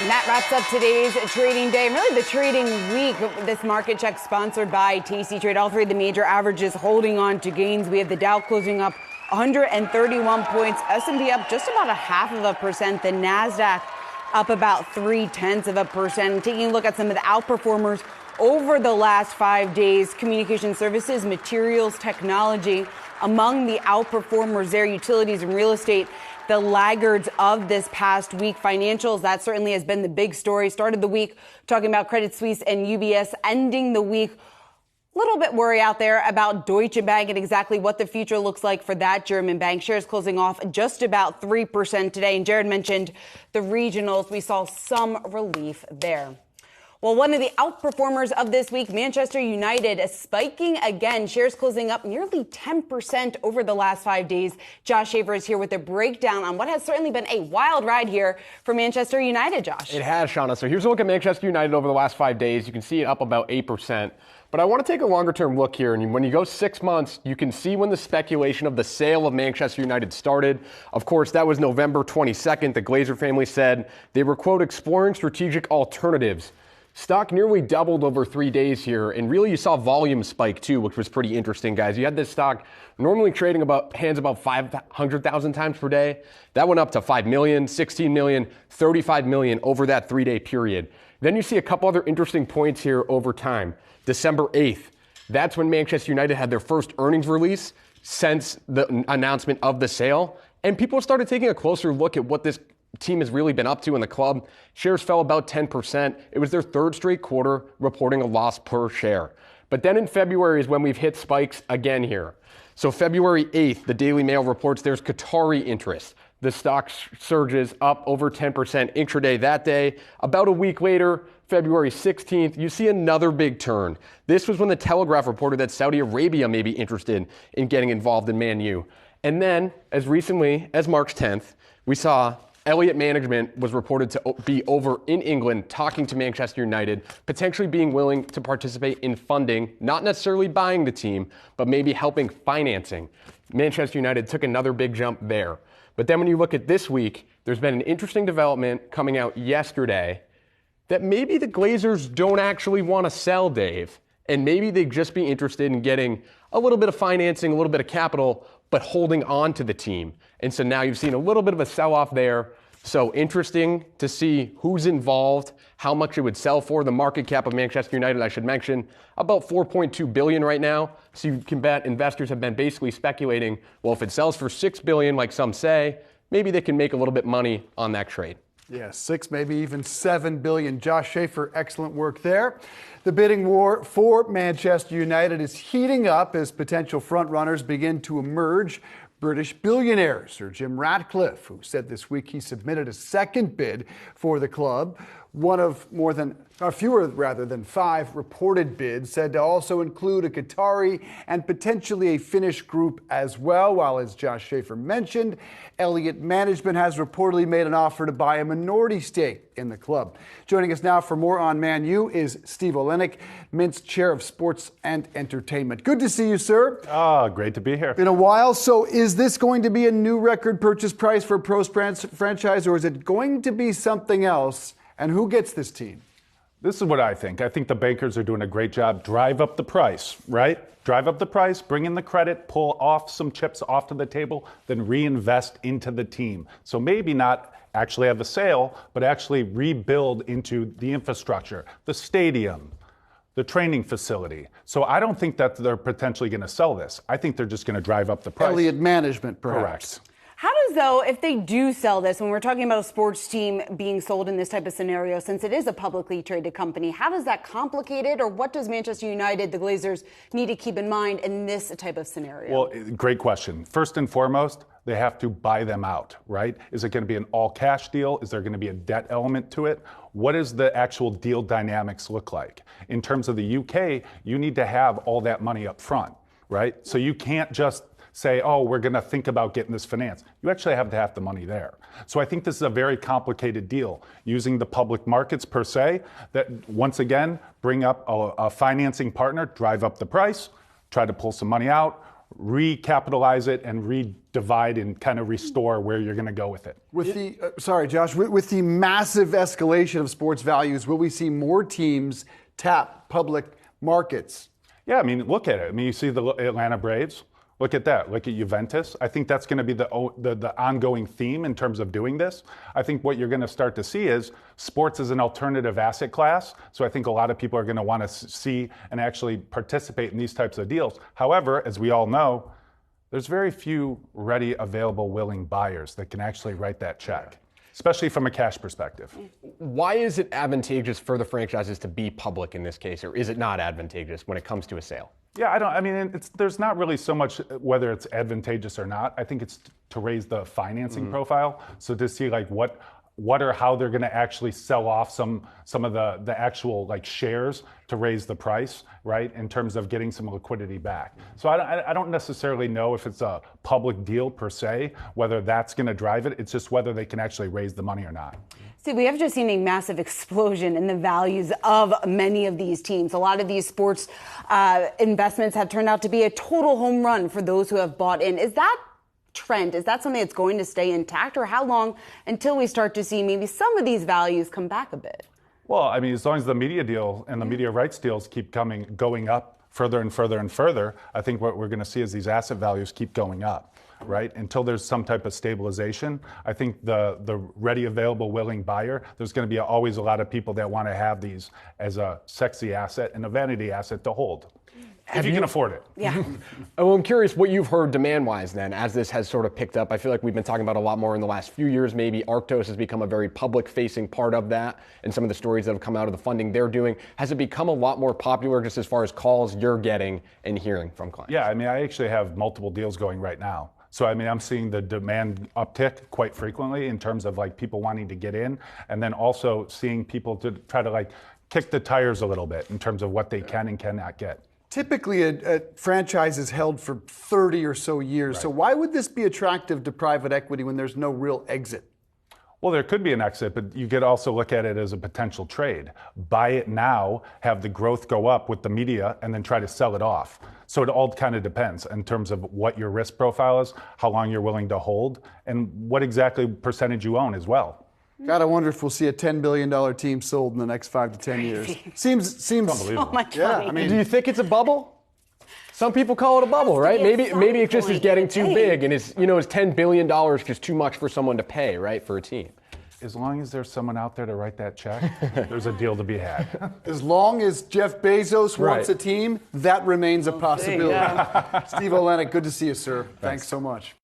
And that wraps up today's trading day and really the trading week. This market check sponsored by TC Trade. All three of the major averages holding on to gains. We have the Dow closing up 131 points, S&P up just about 0.5%, the NASDAQ up about 0.3%. Taking a look at some of the outperformers over the last 5 days, communication services, materials, technology, among the outperformers there, utilities and real estate. The laggards of this past week, financials, that certainly has been the big story. Started the week talking about Credit Suisse and UBS, ending the week a little bit worry out there about Deutsche Bank and exactly what the future looks like for that German bank. Shares closing off just about 3% today. And Jared mentioned the regionals. We saw some relief there. Well, one of the outperformers of this week, Manchester United, is spiking again. Shares closing up nearly 10% over the last 5 days. Josh Schafer is here with a breakdown on what has certainly been a wild ride here for Manchester United, Josh. It has, Shauna. So here's a look at Manchester United over the last 5 days. You can see it up about 8%. But I want to take a longer-term look here. And when you go 6 months, you can see when the speculation of the sale of Manchester United started. Of course, that was November 22nd. The Glazer family said they were, quote, exploring strategic alternatives. Stock nearly doubled over 3 days here, and really you saw volume spike too, which was pretty interesting, guys. You had this stock normally trading about 500,000 times per day. That went up to 5 million, 16 million, 35 million over that 3-day period. Then you see a couple other interesting points here over time. December 8th, that's when Manchester United had their first earnings release since the announcement of the sale, and people started taking a closer look at what this team has really been up to in the club. Shares fell about 10%. It was their third straight quarter reporting a loss per share. But then in February is when we've hit spikes again here. So February 8th, the Daily Mail reports there's Qatari interest. The stock surges up over 10% intraday that day. About a week later, February 16th, you see another big turn. This was when the Telegraph reported that Saudi Arabia may be interested in getting involved in Man U. And then, as recently as March 10th, we saw Elliott Management was reported to be over in England talking to Manchester United, potentially being willing to participate in funding, not necessarily buying the team, but maybe helping financing. Manchester United took another big jump there. But then when you look at this week, there's been an interesting development coming out yesterday that maybe the Glazers don't actually want to sell, Dave, and maybe they'd just be interested in getting a little bit of financing, a little bit of capital, but holding on to the team. And so now you've seen a little bit of a sell-off there. So interesting to see who's involved, how much it would sell for. The market cap of Manchester United, I should mention, about $4.2 billion right now. So you can bet investors have been basically speculating, well, if it sells for $6 billion, like some say, maybe they can make a little bit money on that trade. Yeah, 6, maybe even 7 billion. Josh Schafer, excellent work there. The bidding war for Manchester United is heating up as potential frontrunners begin to emerge. British billionaire Sir Jim Ratcliffe, who said this week he submitted a second bid for the club, one of fewer than 5 reported bids, said to also include a Qatari and potentially a Finnish group as well. While, as Josh Schafer mentioned, Elliott Management has reportedly made an offer to buy a minority stake in the club. Joining us now for more on Man U is Steve Olenek, Mint's Chair of Sports and Entertainment. Good to see you, sir. Great to be here. Been a while. So is this going to be a new record purchase price for a pro franchise, or is it going to be something else? And who gets this team? This is what I think. I think the bankers are doing a great job. Drive up the price, right? Drive up the price, bring in the credit, pull off some chips off to the table, then reinvest into the team. So maybe not actually have a sale, but actually rebuild into the infrastructure, the stadium, the training facility. So I don't think that they're potentially going to sell this. I think they're just going to drive up the price. Elliott Management, perhaps. Correct. How does, though, if they do sell this, when we're talking about a sports team being sold in this type of scenario, since it is a publicly traded company, how does that complicate it, or what does Manchester United, the Glazers, need to keep in mind in this type of scenario? Well, great question. First and foremost, they have to buy them out, right? Is it going to be an all-cash deal? Is there going to be a debt element to it? What does the actual deal dynamics look like? In terms of the UK, you need to have all that money up front, right? So you can't just say, oh, we're going to think about getting this financed. You actually have to have the money there. So I think this is a very complicated deal, using the public markets per se, that once again, bring up a financing partner, drive up the price, try to pull some money out, recapitalize it and redivide and kind of restore where you're going to go with it. With the sorry, Josh, with the massive escalation of sports values, will we see more teams tap public markets? Yeah, I mean, look at it. I mean, you see the Atlanta Braves. Look at that. Look at Juventus. I think that's going to be the ongoing theme in terms of doing this. I think what you're going to start to see is sports as an alternative asset class. So I think a lot of people are going to want to see and actually participate in these types of deals. However, as we all know, there's very few ready, available, willing buyers that can actually write that check, especially from a cash perspective. Why is it advantageous for the franchises to be public in this case, or is it not advantageous when it comes to a sale? Yeah, I mean, there's not really so much whether it's advantageous or not. I think it's to raise the financing profile. So to see like what or how they're going to actually sell off some of the actual like shares to raise the price, right? In terms of getting some liquidity back. So I don't necessarily know if it's a public deal per se, whether that's going to drive it. It's just whether they can actually raise the money or not. See, we have just seen a massive explosion in the values of many of these teams. A lot of these sports investments have turned out to be a total home run for those who have bought in. Is that trend? Is that something that's going to stay intact, or how long until we start to see maybe some of these values come back a bit? Well, I mean, as long as the media deal and the media rights deals keep going up further and further and further, I think what we're going to see is these asset values keep going up, right? Until there's some type of stabilization. I think the ready, available, willing buyer, there's going to be always a lot of people that want to have these as a sexy asset and a vanity asset to hold. If you can afford it. Yeah. Well, I'm curious what you've heard demand-wise then, as this has sort of picked up. I feel like we've been talking about a lot more in the last few years. Maybe Arctos has become a very public-facing part of that, and some of the stories that have come out of the funding they're doing. Has it become a lot more popular just as far as calls you're getting and hearing from clients? Yeah, I mean, I actually have multiple deals going right now. So, I mean, I'm seeing the demand uptick quite frequently in terms of like people wanting to get in, and then also seeing people to try to like kick the tires a little bit in terms of what they can and cannot get. Typically, a franchise is held for 30 or so years. Right. So why would this be attractive to private equity when there's no real exit? Well, there could be an exit, but you could also look at it as a potential trade. Buy it now, have the growth go up with the media, and then try to sell it off. So it all kind of depends in terms of what your risk profile is, how long you're willing to hold, and what exactly percentage you own as well. God, I wonder if we'll see a $10 billion team sold in the next 5 to 10 years. Seems unbelievable. So much Yeah, money. I mean, Do you think it's a bubble? Some people call it a bubble, right? be a Maybe it just sign is getting point, too hey. big, and is $10 billion just too much for someone to pay, right, for a team? As long as there's someone out there to write that check, there's a deal to be had. as long as Jeff Bezos wants Right. a team, that remains a possibility. Yeah. Steve Olenek, good to see you, sir. Thanks so much.